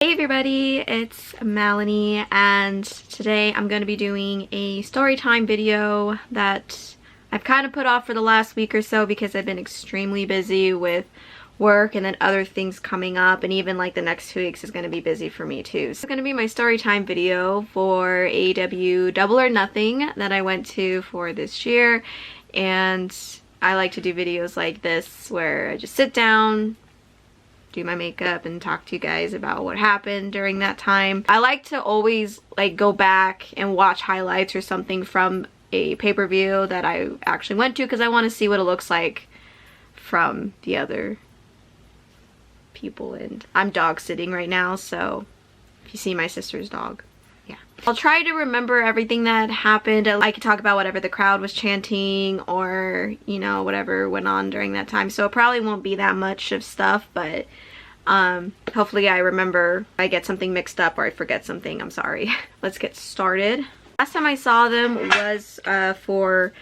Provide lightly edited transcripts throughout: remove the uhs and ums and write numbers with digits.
Hey everybody, it's MeLanie, and today I'm going to be doing a story time video that I've kind of put off for the last week or so because I've been extremely busy with work and then other things coming up, and even like the next 2 weeks is going to be busy for me too. So it's going to be my story time video for AEW Double or Nothing that I went to for this year, and I like to do videos like this where I just sit down, do my makeup, and talk to you guys about what happened during that time. I like to always like go back and watch highlights or something from a pay-per-view that I actually went to because I want to see what it looks like from the other people. And I'm dog sitting right now, so if you see my sister's dog, yeah. I'll try to remember everything that happened. I could talk about whatever the crowd was chanting or, you know, whatever went on during that time. So it probably won't be that much of stuff, but hopefully I remember. If I get something mixed up or I forget something, I'm sorry. Let's get started. Last time I saw them was for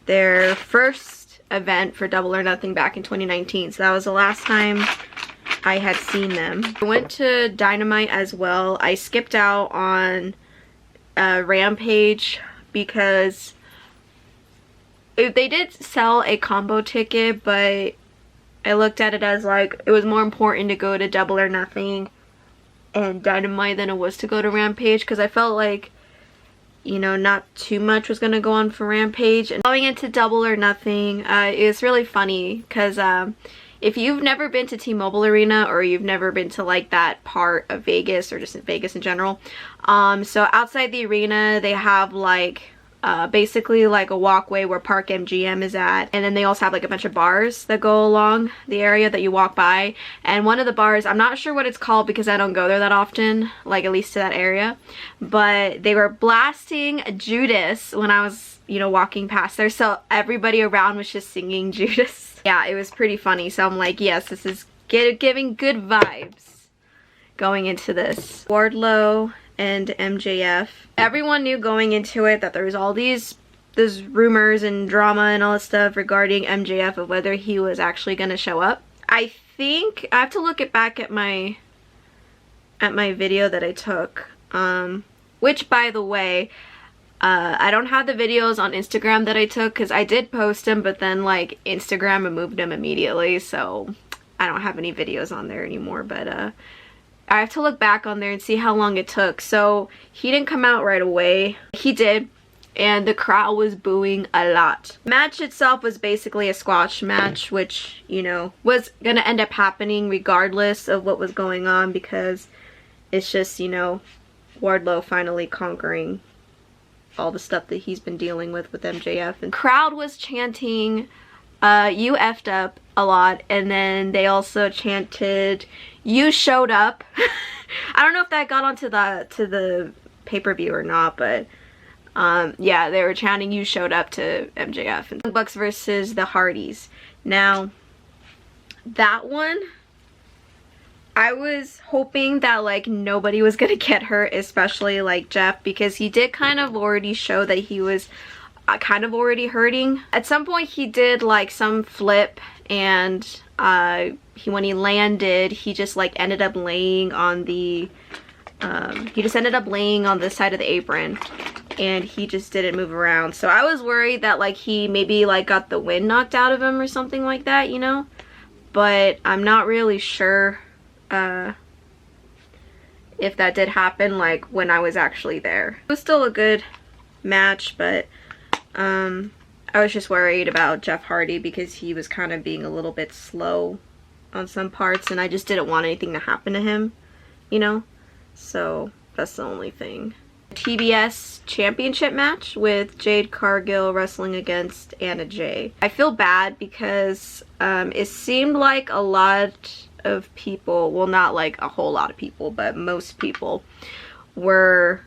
their first event for Double or Nothing back in 2019. So that was the last time I had seen them. I went to Dynamite as well. I skipped out on Rampage because they did sell a combo ticket, but I looked at it as like it was more important to go to Double or Nothing and Dynamite than it was to go to Rampage, because I felt like, you know, not too much was gonna go on for Rampage. And going into Double or Nothing, it's really funny because if you've never been to T-Mobile Arena, or you've never been to like that part of Vegas, or just in Vegas in general, so outside the arena they have like basically like a walkway where Park MGM is at, and then they also have like a bunch of bars that go along the area that you walk by. And one of the bars, I'm not sure what it's called because I don't go there that often, like at least to that area, but they were blasting Judas when I was, you know, walking past there, so everybody around was just singing Judas. Yeah, it was pretty funny. So I'm like, yes, this is giving good vibes going into this. Wardlow and MJF. Everyone knew going into it that there was all these rumors and drama and all this stuff regarding MJF of whether he was actually going to show up. I think I have to look back at my video that I took, which, by the way, I don't have the videos on Instagram that I took because I did post them, but then like Instagram removed them immediately, so I don't have any videos on there anymore. But I have to look back on there and see how long it took. So he didn't come out right away. He did, and the crowd was booing a lot. The match itself was basically a squash match, which, you know, was gonna end up happening regardless of what was going on, because it's just, you know, Wardlow finally conquering all the stuff that he's been dealing with MJF. And the crowd was chanting you effed up a lot, and then they also chanted you showed up. I don't know if that got onto the pay-per-view or not, but yeah, they were chanting you showed up to MJF. And Bucks versus the Hardys. Now that one, I was hoping that like nobody was gonna get hurt, especially like Jeff, because he did kind of already show that he was kind of already hurting. At some point he did like some flip, and when he landed, he just like ended up laying on the side of the apron, and he just didn't move around. So I was worried that like he maybe like got the wind knocked out of him or something like that, you know, but I'm not really sure if that did happen like when I was actually there. It was still a good match, but I was just worried about Jeff Hardy because he was kind of being a little bit slow on some parts, and I just didn't want anything to happen to him, you know, so that's the only thing. TBS Championship match with Jade Cargill wrestling against Anna Jay. I feel bad because it seemed like a lot of people, well, not like a whole lot of people, but most people were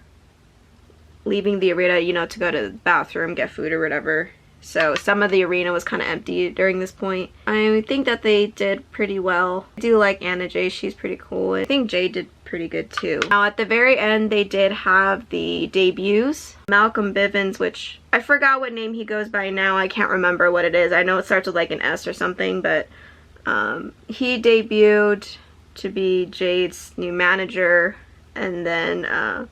leaving the arena, you know, to go to the bathroom, get food or whatever. So some of the arena was kind of empty during this point. I think that they did pretty well. I do like Anna Jay, she's pretty cool. I think Jay did pretty good too. Now at the very end they did have the debuts. Malcolm Bivens, which I forgot what name he goes by now. I can't remember what it is. I know it starts with like an S or something, but he debuted to be Jade's new manager, and then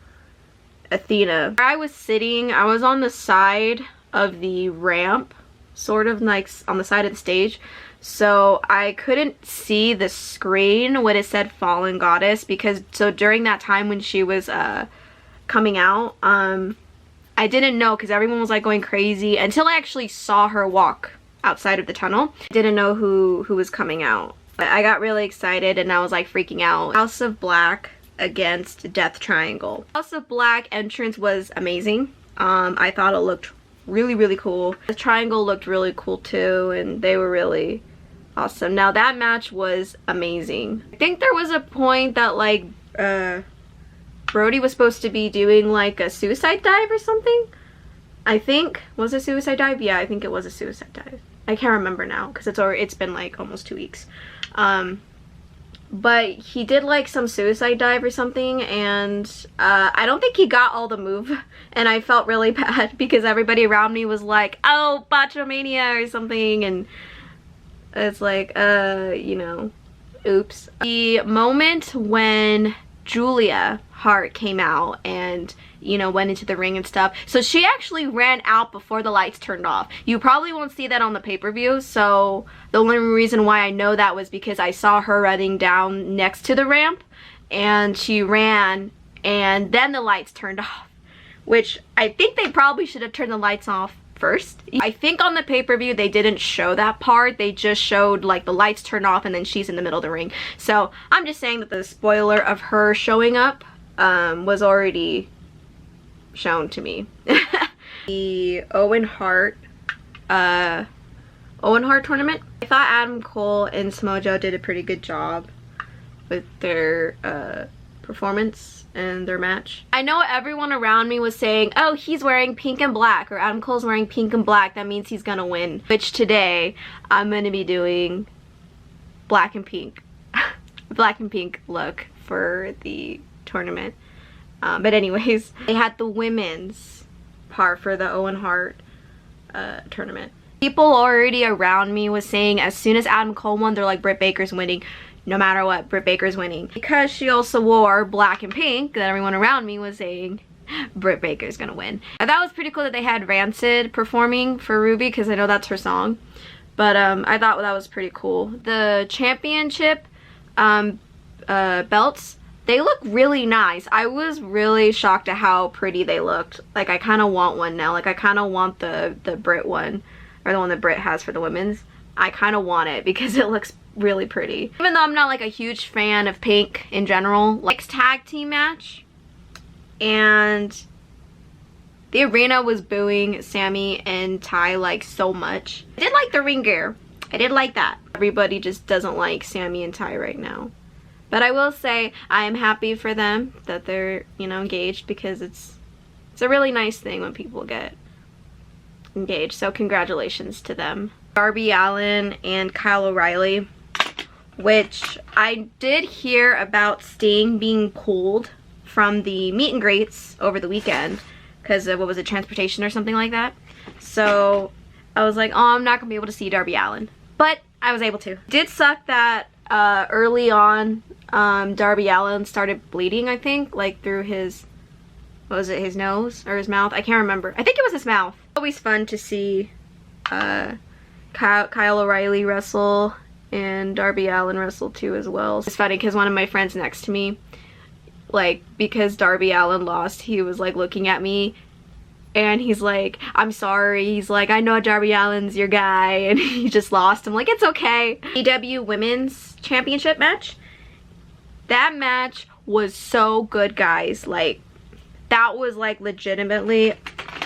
Athena. Where I was sitting, I was on the side of the ramp, sort of like on the side of the stage, so I couldn't see the screen when it said Fallen Goddess, because so during that time when she was coming out, I didn't know, because everyone was like going crazy until I actually saw her walk outside of the tunnel. I didn't know who was coming out. But I got really excited and I was like freaking out. House of Black against Death Triangle. House of Black entrance was amazing. I thought it looked really cool. The Triangle looked really cool too, and they were really awesome. Now that match was amazing. I think there was a point that like Brody was supposed to be doing like a suicide dive or something. I think, was it suicide dive? Yeah, I think it was a suicide dive. I can't remember now because it's been like almost 2 weeks. But he did like some suicide dive or something, and I don't think he got all the move, and I felt really bad because everybody around me was like, oh, botchamania or something, and it's like, you know, oops. The moment when Julia Hart came out and, you know, went into the ring and stuff, so she actually ran out before the lights turned off. You probably won't see that on the pay-per-view, so the only reason why I know that was because I saw her running down next to the ramp, and she ran, and then the lights turned off, which I think they probably should have turned the lights off first. I think on the pay-per-view they didn't show that part. They just showed like the lights turn off and then she's in the middle of the ring. So I'm just saying that the spoiler of her showing up was already shown to me. The Owen Hart tournament. I thought Adam Cole and Samoa Joe did a pretty good job with their performance and their match. I know everyone around me was saying, oh, he's wearing pink and black, or Adam Cole's wearing pink and black, that means he's gonna win. Which today I'm gonna be doing black and pink. Black and pink look for the tournament. But anyways, they had the women's part for the Owen Hart tournament. People already around me was saying as soon as Adam Cole won, they're like, Britt Baker's winning. No matter what, Britt Baker's winning. Because she also wore black and pink, that everyone around me was saying Britt Baker's gonna win. And that was pretty cool that they had Rancid performing for Ruby, because I know that's her song. But I thought that was pretty cool. The championship belts, they look really nice. I was really shocked at how pretty they looked. Like, I kind of want one now. Like, I kind of want the Britt one, or the one that Britt has for the women's. I kind of want it because it looks really pretty. Even though I'm not like a huge fan of pink in general. Like, tag team match, and the arena was booing Sammy and Ty like so much. I did like the ring gear. I did like that. Everybody just doesn't like Sammy and Ty right now. But I will say I am happy for them that they're, you know, engaged, because it's a really nice thing when people get engaged. So congratulations to them. Darby Allin and Kyle O'Reilly, which I did hear about Sting being pulled from the meet and greets over the weekend because of, what was it, transportation or something like that. So I was like, oh, I'm not gonna be able to see Darby Allin, but I was able to. It did suck that early on Darby Allin started bleeding, I think, like through his, what was it, his nose or his mouth? I can't remember. I think it was his mouth. Always fun to see Kyle O'Reilly wrestle and Darby Allin wrestle too as well. It's funny because one of my friends next to me, like, because Darby Allin lost, he was like looking at me and he's like, I'm sorry. He's like, I know Darby Allin's your guy and he just lost. I'm like, it's okay. AEW Women's Championship match. That match was so good, guys. Like, that was like legitimately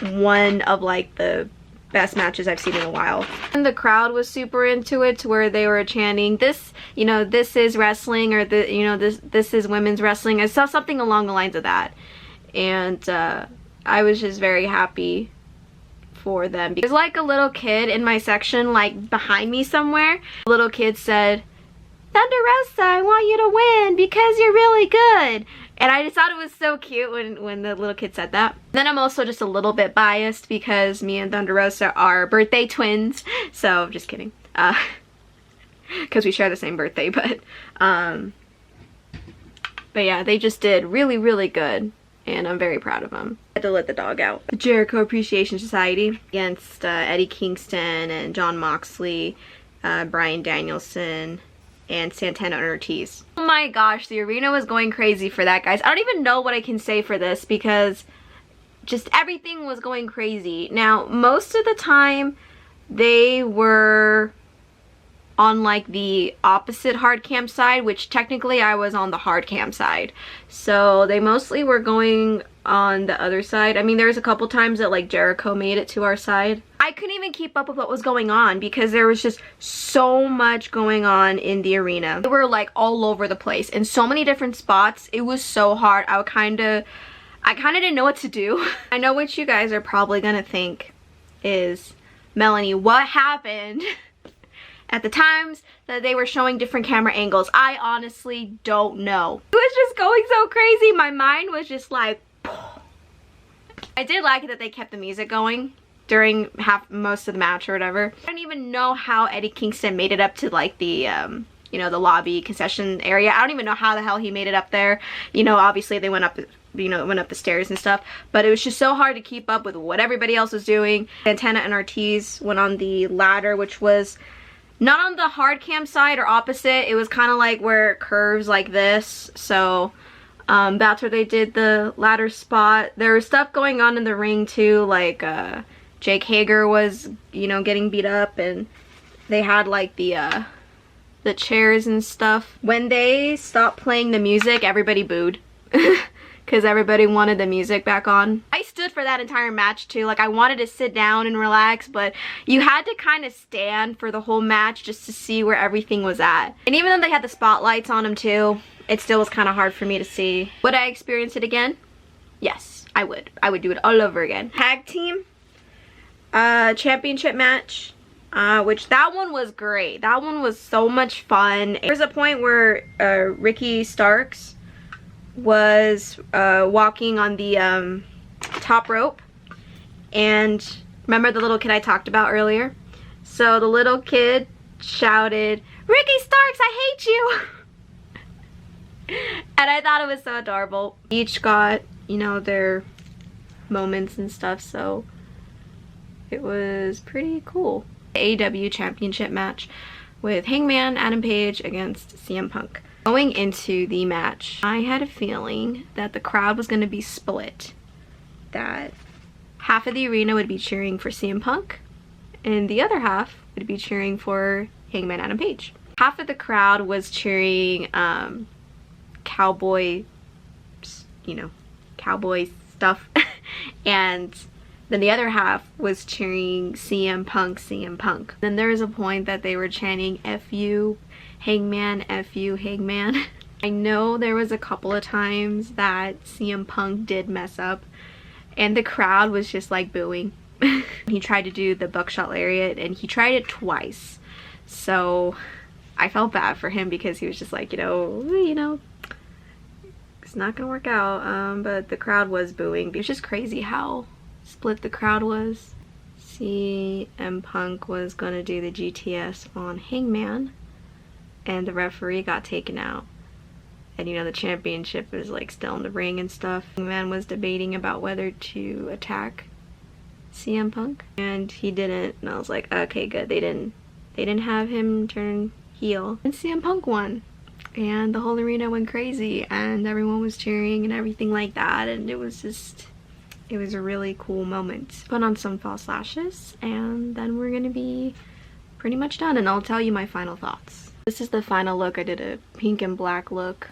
one of like the best matches I've seen in a while. And the crowd was super into it, to where they were chanting, this, you know, this is wrestling, or the, you know, this is women's wrestling. I saw something along the lines of that, and I was just very happy for them. There's like a little kid in my section, like behind me somewhere. A little kid said, Thunder Rosa, I want you to win because you're really good. And I just thought it was so cute when the little kid said that. Then I'm also just a little bit biased because me and Thunder Rosa are birthday twins. So, just kidding. Because we share the same birthday, but But yeah, they just did really, really good, and I'm very proud of them. I had to let the dog out. The Jericho Appreciation Society against Eddie Kingston and Jon Moxley, Bryan Danielson, and Santana and Ortiz. Oh my gosh, the arena was going crazy for that, guys. I don't even know what I can say for this because just everything was going crazy. Now, most of the time, they were on like the opposite hard cam side, which technically I was on the hard cam side. So they mostly were going on the other side. I mean, there was a couple times that like Jericho made it to our side. I couldn't even keep up with what was going on because there was just so much going on in the arena. They were like all over the place in so many different spots. It was so hard. I kind of didn't know what to do. I know what you guys are probably gonna think is, Melanie, what happened at the times that they were showing different camera angles? I honestly don't know. It was just going so crazy. My mind was just like, I did like it that they kept the music going during most of the match or whatever. I don't even know how Eddie Kingston made it up to like the you know, the lobby concession area. I don't even know how the hell he made it up there. You know, obviously they went up, you know, went up the stairs and stuff, but it was just so hard to keep up with what everybody else was doing. Santana and Ortiz went on the ladder, which was not on the hard cam side or opposite. It was kind of like where it curves like this. So that's where they did the ladder spot. There was stuff going on in the ring too, like Jake Hager was, you know, getting beat up, and they had like the chairs and stuff. When they stopped playing the music, everybody booed because everybody wanted the music back on. I stood for that entire match too. Like, I wanted to sit down and relax, but you had to kind of stand for the whole match just to see where everything was at. And even though they had the spotlights on them too, it still was kind of hard for me to see. Would I experience it again? Yes, I would. I would do it all over again. Tag team championship match. Which that one was great. That one was so much fun. There's a point where Ricky Starks was walking on the top rope, and remember the little kid I talked about earlier? So the little kid shouted, "Ricky Starks, I hate you!" And I thought it was so adorable. Each got, you know, their moments and stuff, so it was pretty cool. AEW Championship match with Hangman Adam Page against CM Punk. Going into the match, I had a feeling that the crowd was going to be split. That half of the arena would be cheering for CM Punk and the other half would be cheering for Hangman Adam Page. Half of the crowd was cheering cowboy, you know, cowboy stuff, and then the other half was cheering CM Punk, CM Punk. Then there was a point that they were chanting F you, Hangman, F you, Hangman. I know there was a couple of times that CM Punk did mess up and the crowd was just like booing. He tried to do the buckshot lariat and he tried it twice. So I felt bad for him because he was just like, you know, it's not gonna work out. But the crowd was booing. It was just crazy how split the crowd was. CM Punk was gonna do the GTS on Hangman and the referee got taken out, and you know, the championship is like still in the ring and stuff. Hangman was debating about whether to attack CM Punk and he didn't, and I was like, okay, good, they didn't have him turn heel, and CM Punk won and the whole arena went crazy and everyone was cheering and everything like that, and it was a really cool moment. Put on some false lashes and then we're gonna be pretty much done, and I'll tell you my final thoughts. This is the final look. I did a pink and black look,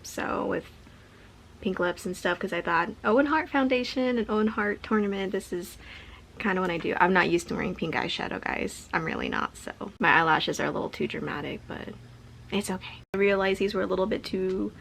so with pink lips and stuff, because I thought Owen Hart foundation and Owen Hart tournament, this is kind of what I do. I'm not used to wearing pink eyeshadow, guys. I'm really not, so my eyelashes are a little too dramatic, but it's okay. I realized these were a little bit too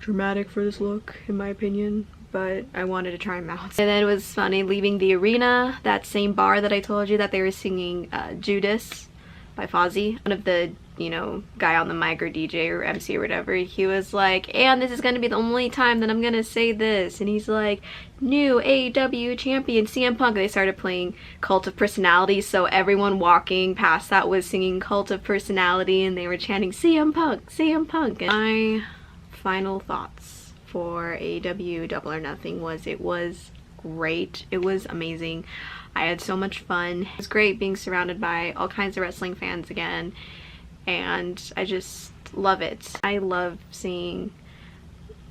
dramatic for this look, in my opinion, but I wanted to try them out. And then it was funny leaving the arena, that same bar that I told you that they were singing Judas by Fozzy. One of the, you know, guy on the mic or DJ or MC or whatever, he was like, and this is gonna be the only time that I'm gonna say this, and he's like, new AEW champion CM Punk. They started playing Cult of Personality, so everyone walking past that was singing Cult of Personality and they were chanting CM Punk, CM Punk. And I final thoughts for AEW Double or Nothing was it was great. It was amazing. I had so much fun. It was great being surrounded by all kinds of wrestling fans again, and I just love it. I love seeing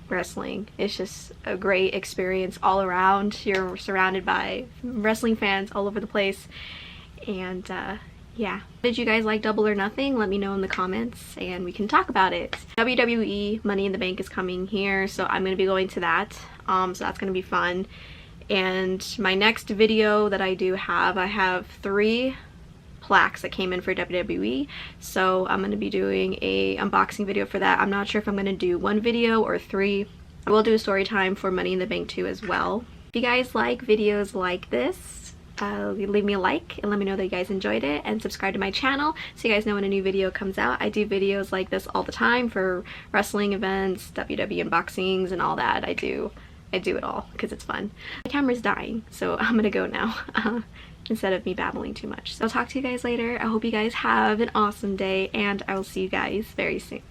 wrestling. It's just a great experience all around. You're surrounded by wrestling fans all over the place, and yeah. Did you guys like Double or Nothing? Let me know in the comments and we can talk about it. WWE Money in the Bank is coming here, so I'm going to be going to that. So that's going to be fun. And my next video that I do have, I have 3 plaques that came in for WWE, so I'm going to be doing a unboxing video for that. I'm not sure if I'm going to do 1 video or 3. I will do a story time for Money in the Bank too as well. If you guys like videos like this, leave me a like and let me know that you guys enjoyed it, and subscribe to my channel so you guys know when a new video comes out. I do videos like this all the time for wrestling events, WWE unboxings, and all that. I do it all because it's fun. My camera's dying, so I'm gonna go now instead of me babbling too much. So I'll talk to you guys later. I hope you guys have an awesome day, and I will see you guys very soon.